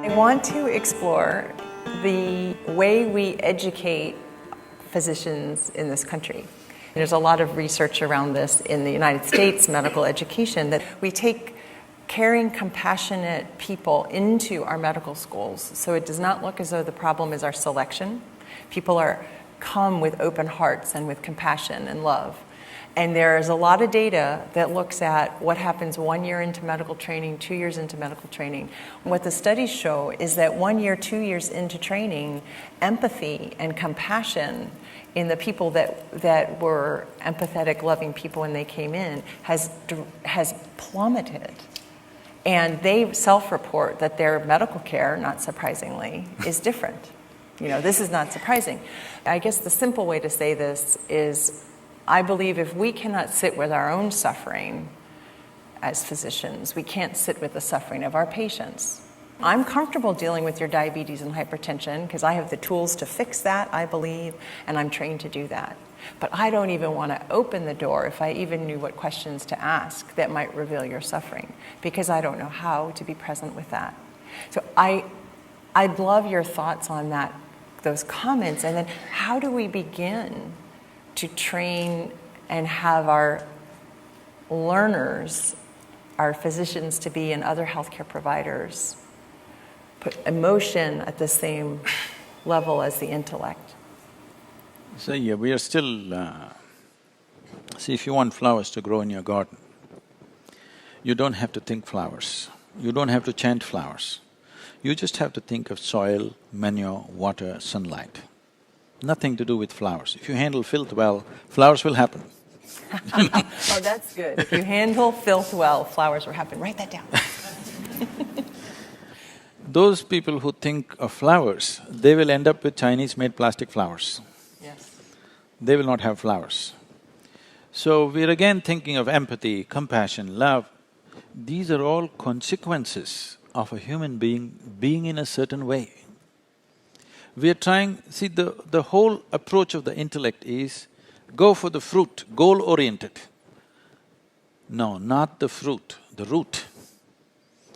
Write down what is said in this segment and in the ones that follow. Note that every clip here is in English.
I want to explore the way we educate physicians in this country. There's a lot of research around this in the United States, medical education, that we take caring, compassionate people into our medical schools, so it does not look as though the problem is our selection. People come with open hearts and with compassion and love. And there's a lot of data that looks at what happens 1 year into medical training, 2 years into medical training. What the studies show is that 1 year, 2 years into training, empathy and compassion in the people that were empathetic, loving people when they came in has plummeted. And they self-report that their medical care, not surprisingly, is different. This is not surprising. I guess the simple way to say this is, I believe if we cannot sit with our own suffering as physicians, we can't sit with the suffering of our patients. I'm comfortable dealing with your diabetes and hypertension because I have the tools to fix that, I believe, and I'm trained to do that. But I don't even want to open the door if I even knew what questions to ask that might reveal your suffering, because I don't know how to be present with that. So I'd love your thoughts on that, those comments, and then how do we begin to train and have our learners, our physicians to be, and other healthcare providers, put emotion at the same level as the intellect? So yeah, we are still… see, if you want flowers to grow in your garden, you don't have to think flowers, you don't have to chant flowers. You just have to think of soil, manure, water, sunlight. Nothing to do with flowers. If you handle filth well, flowers will happen. Oh, that's good. If you handle filth well, flowers will happen. Write that down. Those people who think of flowers, they will end up with Chinese-made plastic flowers. Yes. They will not have flowers. So we're again thinking of empathy, compassion, love. These are all consequences of a human being in a certain way. We are trying… see, the whole approach of the intellect is go for the fruit, goal-oriented. No, not the fruit, the root.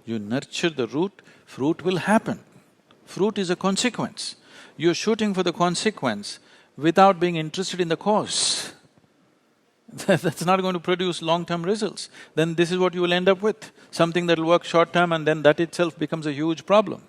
You nurture the root, fruit will happen. Fruit is a consequence. You're shooting for the consequence without being interested in the cause. That's not going to produce long-term results. Then this is what you will end up with, something that'll work short-term and then that itself becomes a huge problem.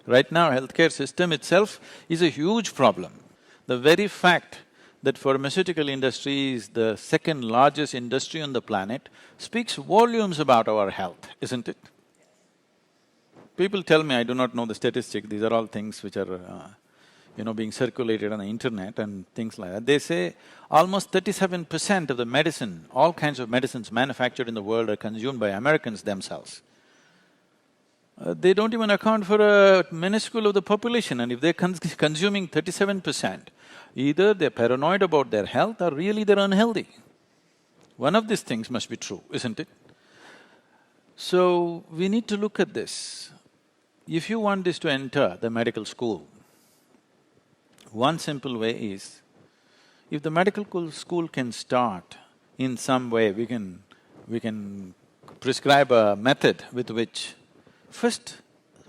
Right now, healthcare system itself is a huge problem. The very fact that pharmaceutical industry is the second largest industry on the planet speaks volumes about our health, isn't it? People tell me, I do not know the statistic, these are all things which are, being circulated on the internet and things like that. They say almost 37% of the medicine, all kinds of medicines manufactured in the world are consumed by Americans themselves. They don't even account for a minuscule of the population, and if they're consuming 37%, either they're paranoid about their health or really they're unhealthy. One of these things must be true, isn't it? So, we need to look at this. If you want this to enter the medical school, one simple way is, if the medical school can start in some way, we can prescribe a method with which first,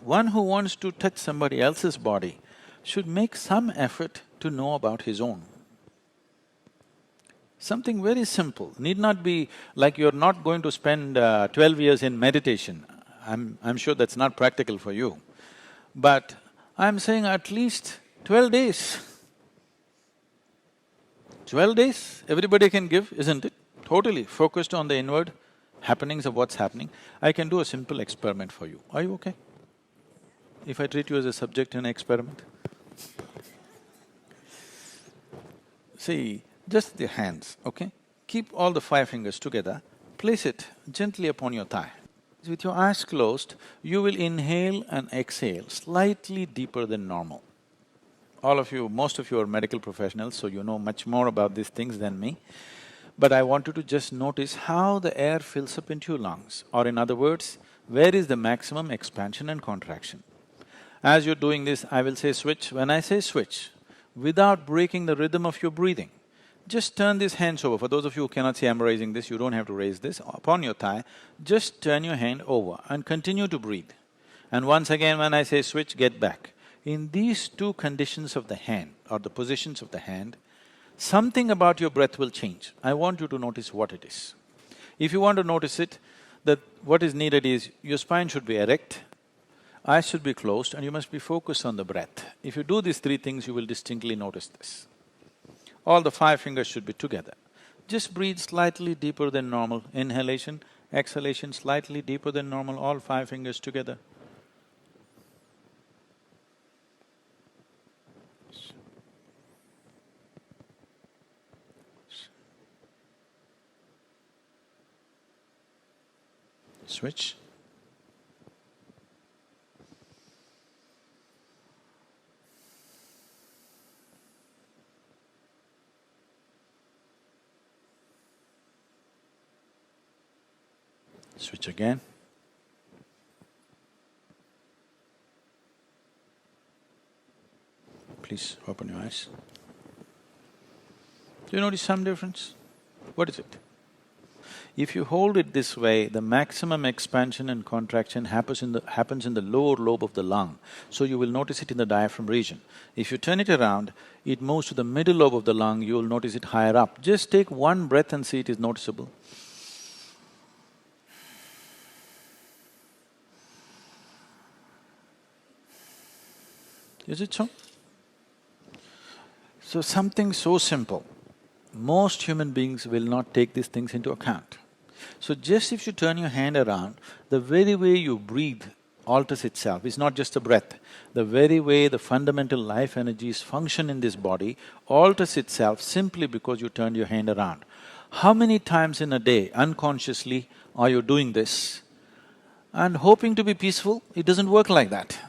one who wants to touch somebody else's body should make some effort to know about his own. Something very simple, need not be like you're not going to spend 12 years in meditation. I'm sure that's not practical for you. But I'm saying at least 12 days. 12 days, everybody can give, isn't it? Totally focused on the inward happenings of what's happening. I can do a simple experiment for you. Are you okay? If I treat you as a subject in an experiment? See, just the hands, okay? Keep all the 5 fingers together, place it gently upon your thigh. With your eyes closed, you will inhale and exhale slightly deeper than normal. All of you, most of you are medical professionals, so you know much more about these things than me. But I want you to just notice how the air fills up into your lungs, or in other words, where is the maximum expansion and contraction. As you're doing this, I will say switch. When I say switch, without breaking the rhythm of your breathing, just turn these hands over. For those of you who cannot see I'm raising this, you don't have to raise this. Upon your thigh, just turn your hand over and continue to breathe. And once again when I say switch, get back. In these two conditions of the hand or the positions of the hand, something about your breath will change. I want you to notice what it is. If you want to notice it, that what is needed is your spine should be erect, eyes should be closed, and you must be focused on the breath. If you do these three things, you will distinctly notice this. All the 5 fingers should be together. Just breathe slightly deeper than normal. Inhalation, exhalation slightly deeper than normal, all 5 fingers together. Switch. Switch again. Please open your eyes. Do you notice some difference? What is it? If you hold it this way, the maximum expansion and contraction happens in the lower lobe of the lung, so you will notice it in the diaphragm region. If you turn it around, it moves to the middle lobe of the lung, you will notice it higher up. Just take one breath and see it is noticeable. Is it so? So something so simple, most human beings will not take these things into account. So just if you turn your hand around, the very way you breathe alters itself. It's not just a breath. The very way the fundamental life energies function in this body alters itself simply because you turned your hand around. How many times in a day, unconsciously, are you doing this and hoping to be peaceful? It doesn't work like that.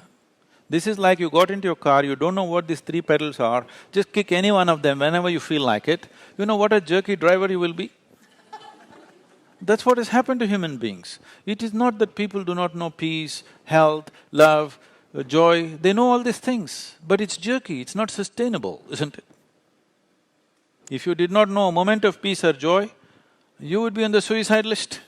This is like you got into your car, you don't know what these 3 pedals are, just kick any one of them whenever you feel like it. You know what a jerky driver you will be? That's what has happened to human beings. It is not that people do not know peace, health, love, joy, they know all these things, but it's jerky, it's not sustainable, isn't it? If you did not know a moment of peace or joy, you would be on the suicide list.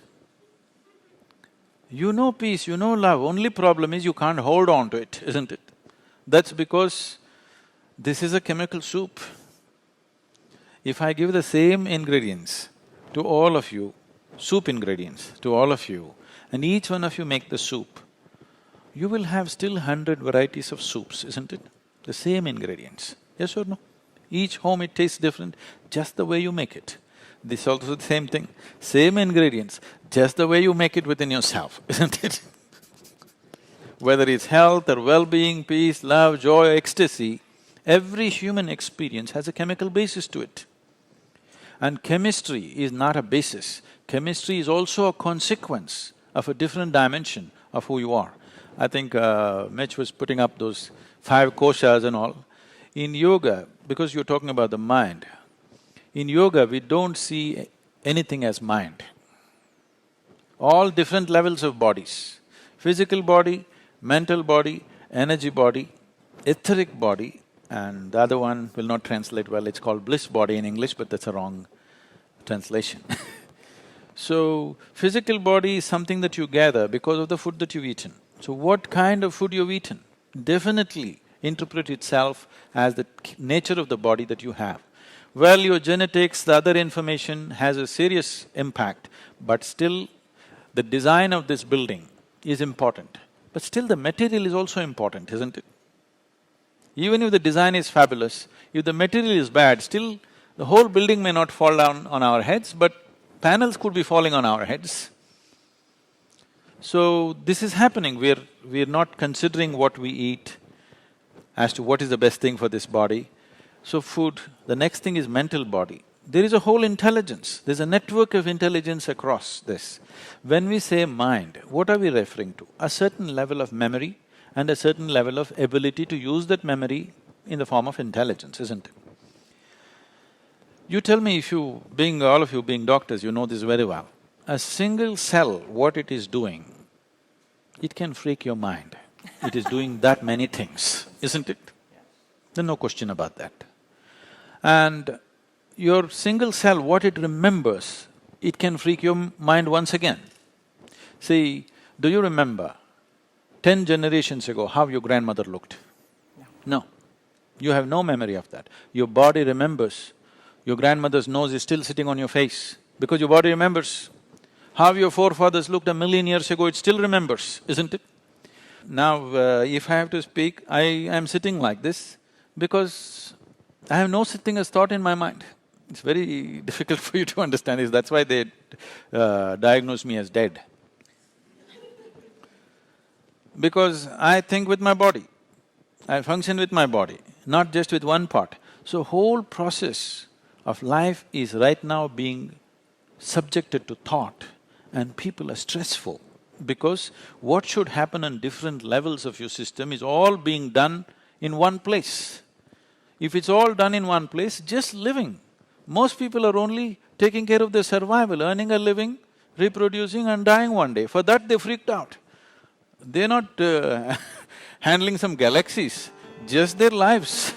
You know peace, you know love, only problem is you can't hold on to it, isn't it? That's because this is a chemical soup. If I give the same ingredients to all of you, soup ingredients to all of you, and each one of you make the soup, you will have still 100 varieties of soups, isn't it? The same ingredients, yes or no? Each home it tastes different, just the way you make it. This also the same thing, same ingredients, just the way you make it within yourself, isn't it? Whether it's health or well-being, peace, love, joy, ecstasy, every human experience has a chemical basis to it. And chemistry is not a basis, chemistry is also a consequence of a different dimension of who you are. I think Mitch was putting up those 5 koshas and all. In yoga, because you're talking about the mind, in yoga we don't see anything as mind. All different levels of bodies, physical body, mental body, energy body, etheric body, and the other one will not translate well, it's called bliss body in English, but that's a wrong translation. So, physical body is something that you gather because of the food that you've eaten. So what kind of food you've eaten definitely interpret itself as the nature of the body that you have. Well, your genetics, the other information has a serious impact, but still the design of this building is important. But still the material is also important, isn't it? Even if the design is fabulous, if the material is bad, still the whole building may not fall down on our heads, but panels could be falling on our heads. So, this is happening, we're not considering what we eat as to what is the best thing for this body. So food, the next thing is mental body. There is a whole intelligence, there's a network of intelligence across this. When we say mind, what are we referring to? A certain level of memory and a certain level of ability to use that memory in the form of intelligence, isn't it? You tell me if you, all of you being doctors, you know this very well. A single cell, what it is doing, it can freak your mind. It is doing that many things, isn't it? There's no question about that. And your single cell, what it remembers, it can freak your mind once again. See, do you remember 10 generations ago, how your grandmother looked? No. You have no memory of that. Your body remembers. Your grandmother's nose is still sitting on your face because your body remembers. How your forefathers looked 1,000,000 years ago, it still remembers, isn't it? Now, if I have to speak, I am sitting like this because I have no such thing as thought in my mind. It's very difficult for you to understand this, that's why they diagnose me as dead. Because I think with my body, I function with my body, not just with one part. So whole process of life is right now being subjected to thought, and people are stressful because what should happen on different levels of your system is all being done in one place. If it's all done in one place, just living. Most people are only taking care of their survival, earning a living, reproducing and dying one day. For that they freaked out. They're not handling some galaxies, just their lives.